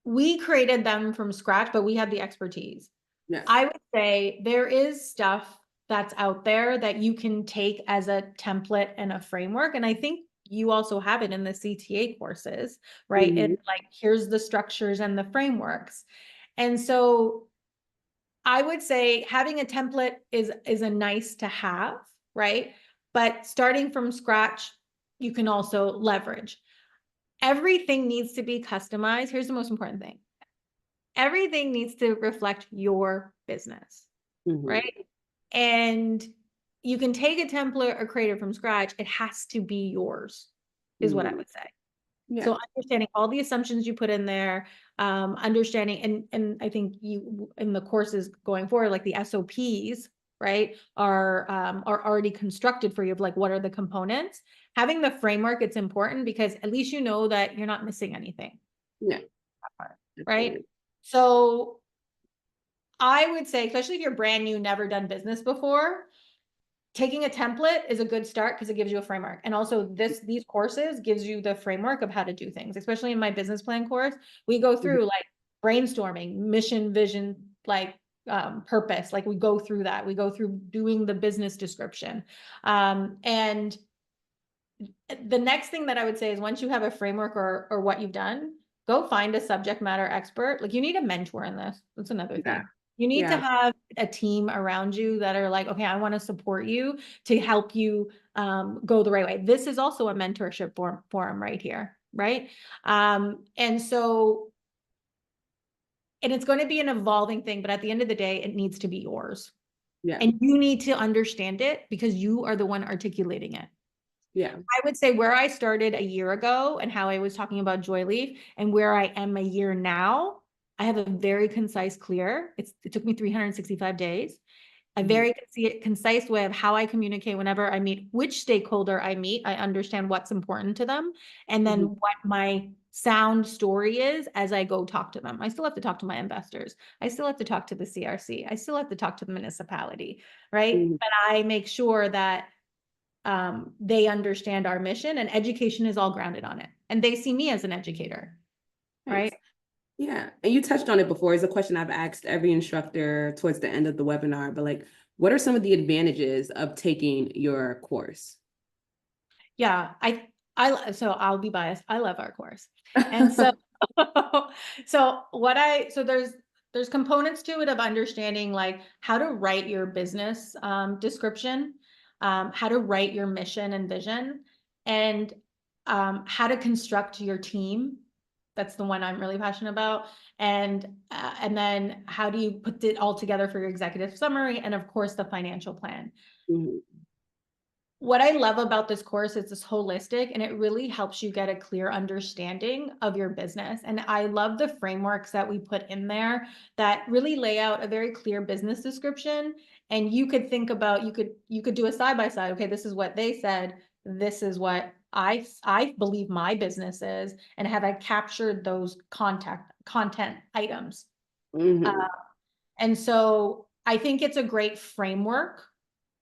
We created them from scratch, but we had the expertise. Yes. I would say there is stuff that's out there that you can take as a template and a framework. And I think you also have it in the CTA courses, right? Mm-hmm. It's like, here's the structures and the frameworks. And so I would say having a template is a nice to have, right? But starting from scratch, you can also leverage. Everything needs to be customized. Here's the most important thing. Everything needs to reflect your business, Mm-hmm. right? And you can take a template or create it from scratch. It has to be yours, is what I would say. Yeah. So understanding all the assumptions you put in there, understanding, and I think you in the courses going forward, like the SOPs, right, are already constructed for you of like what are the components. Having the framework, it's important because at least you know that you're not missing anything. Yeah. Right. So I would say, especially if you're brand new, never done business before, taking a template is a good start because it gives you a framework. And also these courses gives you the framework of how to do things, especially in my business plan course. We go through like brainstorming, mission, vision, like purpose. Like we go through that. We go through doing the business description. And the next thing that I would say is once you have a framework or what you've done, go find a subject matter expert. Like you need a mentor in this. That's another thing. You need to have a team around you that are like, okay, I want to support you to help you go the right way. This is also a mentorship forum right here, right? And so, and it's going to be an evolving thing, but at the end of the day, it needs to be yours. Yeah. And you need to understand it because you are the one articulating it. Yeah. I would say where I started a year ago and how I was talking about Joy Leaf and where I am a year now, I have a very concise, clear. It took me 365 days. A very concise way of how I communicate whenever I meet, which stakeholder I meet. I understand what's important to them, and then what my sound story is as I go talk to them. I still have to talk to my investors. I still have to talk to the CRC. I still have to talk to the municipality, right? But I make sure that they understand our mission, and education is all grounded on it. And they see me as an educator, right? Yeah. And you touched on it before. It's a question I've asked every instructor towards the end of the webinar, but like, what are some of the advantages of taking your course? Yeah, so I'll be biased. I love our course. And so, so there's components to it of understanding like how to write your business description, how to write your mission and vision, and how to construct your team. That's the one I'm really passionate about. And then how do you put it all together for your executive summary, and of course the financial plan. What I love about this course is it's holistic and it really helps you get a clear understanding of your business. And I love the frameworks that we put in there that really lay out a very clear business description. And you could think about, you could do a side by side. Okay, this is what they said. This is what I believe my business is, and have I captured those content items. And so I think it's a great framework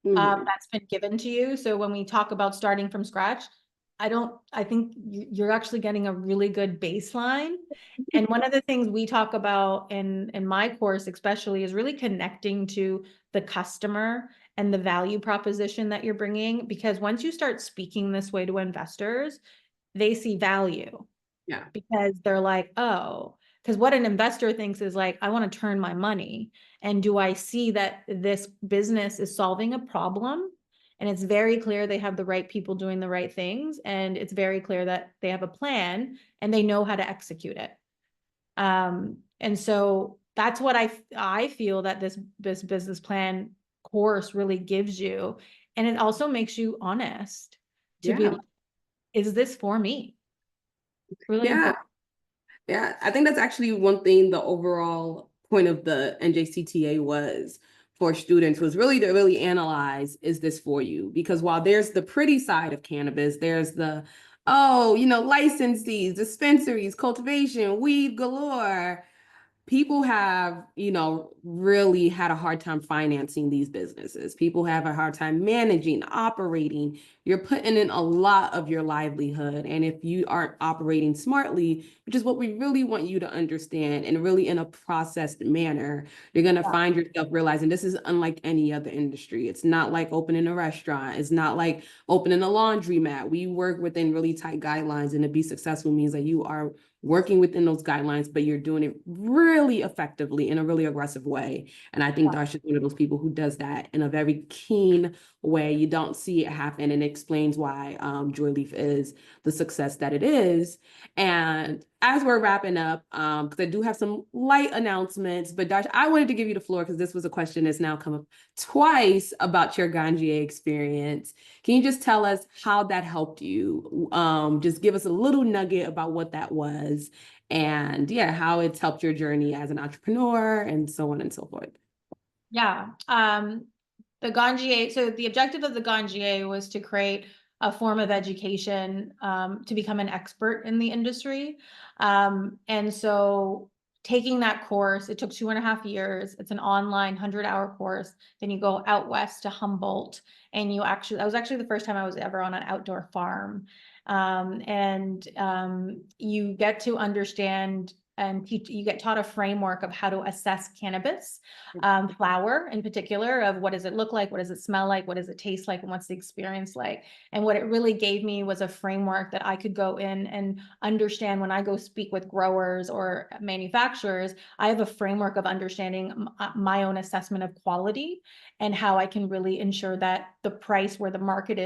that's been given to you. So when we talk about starting from scratch, I think you're actually getting a really good baseline. And one of the things we talk about in my course, especially, is really connecting to the customer and the value proposition that you're bringing. Because once you start speaking this way to investors, they see value. Yeah. Because they're like, oh, because what an investor thinks is like, I want to turn my money. And do I see that this business is solving a problem? And it's very clear they have the right people doing the right things. And it's very clear that they have a plan and they know how to execute it. And so that's what I feel that this business plan course really gives you. And it also makes you honest to be like, is this for me? Really important. Yeah, I think that's actually one thing the overall point of the NJCTA was for students was really to really analyze, is this for you? Because while there's the pretty side of cannabis, there's the, oh, licensees, dispensaries, cultivation, weed galore. People have, really had a hard time financing these businesses. People have a hard time managing, operating. You're putting in a lot of your livelihood. And if you aren't operating smartly, which is what we really want you to understand, and really in a processed manner, you're going to find yourself realizing this is unlike any other industry. It's not like opening a restaurant. It's not like opening a laundromat. We work within really tight guidelines, and to be successful means that you are working within those guidelines, but you're doing it really effectively in a really aggressive way. And I think Darsh is one of those people who does that in a very keen way. You don't see it happen, and it explains why Joy Leaf is the success that it is. And as we're wrapping up, because I do have some light announcements, but Darsh, I wanted to give you the floor because this was a question that's now come up twice about your Ganjier experience. Can you just tell us how that helped you? Just give us a little nugget about what that was and yeah, how it's helped your journey as an entrepreneur and so on and so forth. Yeah. The Ganjier, so the objective of the Ganjier was to create a form of education to become an expert in the industry. And so taking that course, it took 2.5 years. It's an online 100-hour course. Then you go out west to Humboldt, and that was actually the first time I was ever on an outdoor farm. You get to understand and you get taught a framework of how to assess cannabis, flower in particular, of what does it look like, what does it smell like, what does it taste like, and what's the experience like. And what it really gave me was a framework that I could go in and understand when I go speak with growers or manufacturers. I have a framework of understanding my own assessment of quality and how I can really ensure that the price where the market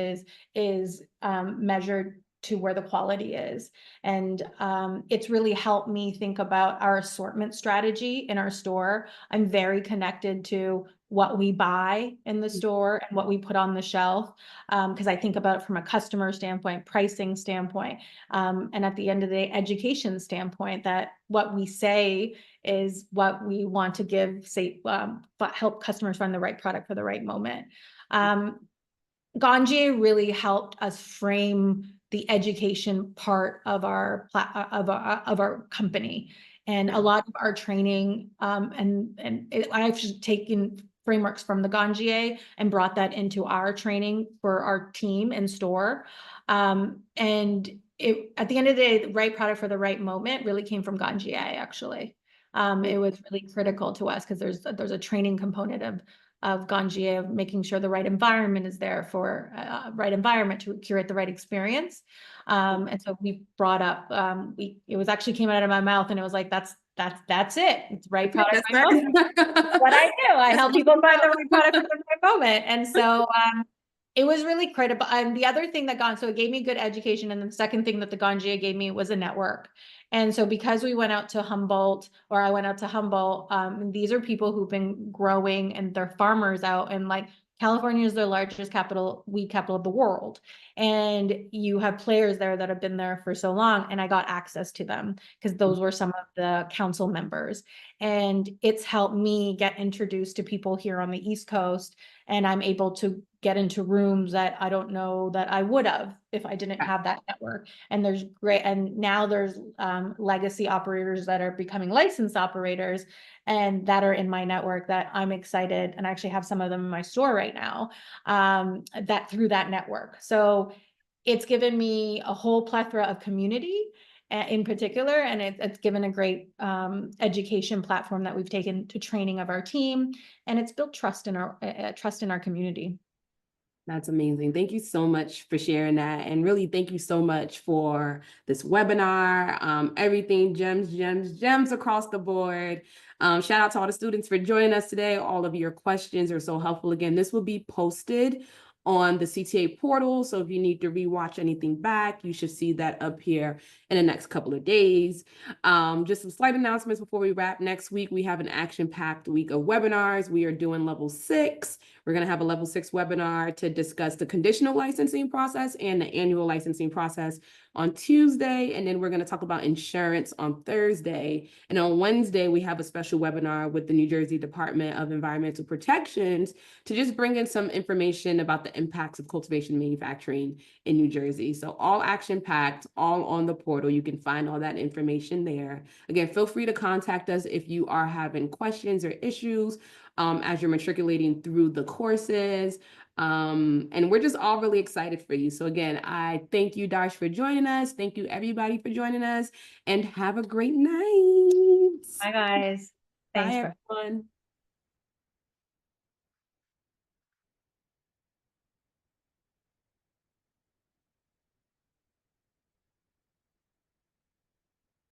is measured to where the quality is. And it's really helped me think about our assortment strategy in our store. I'm very connected to what we buy in the store and what we put on the shelf, because I think about it from a customer standpoint, pricing standpoint, and at the end of the day, education standpoint, that what we say is what we want to give, help customers find the right product for the right moment. Ganjier really helped us frame the education part of our company, and a lot of our training, I've taken frameworks from the Ganjier and brought that into our training for our team in store. And at the end of the day, the right product for the right moment really came from Ganjier, actually. It was really critical to us because there's a training component of Ganjier, of making sure the right environment is there for right environment to curate the right experience. And so we brought up, it was actually came out of my mouth and it was like, that's it. It's right product, right moment. That's what I do. I help people find the right product for the right moment. And so it was really critical. And the other thing so it gave me good education. And the second thing that the Ganjier gave me was a network. And so because we went out to Humboldt, or I went out to Humboldt, these are people who've been growing and they're farmers out, and like California is the largest weed capital of the world. And you have players there that have been there for so long. And I got access to them because those were some of the council members. And it's helped me get introduced to people here on the East Coast. And I'm able to get into rooms that I don't know that I would have if I didn't have that network. And now there's legacy operators that are becoming licensed operators and that are in my network that I'm excited. And I actually have some of them in my store right now, that through that network. So it's given me a whole plethora of community in particular, and it's given a great education platform that we've taken to training of our team, and it's built trust in our community. That's amazing. Thank you so much for sharing that. And really, thank you so much for this webinar. Everything, gems across the board. Shout out to all the students for joining us today. All of your questions are so helpful. Again, this will be posted on the CTA portal. So if you need to rewatch anything back, you should see that up here in the next couple of days. Just some slight announcements before we wrap. Next week, we have an action-packed week of webinars. We are doing level 6. We're going to have a level 6 webinar to discuss the conditional licensing process and the annual licensing process on Tuesday. And then we're going to talk about insurance on Thursday. And on Wednesday, we have a special webinar with the New Jersey Department of Environmental Protections to just bring in some information about the impacts of cultivation and manufacturing in New Jersey. So all action-packed, all on the portal. You can find all that information there. Again, feel free to contact us if you are having questions or issues as you're matriculating through the courses. And we're just all really excited for you. So again, I thank you, Darsh, for joining us. Thank you, everybody, for joining us, and have a great night. Bye, guys. Thanks. Bye, everyone.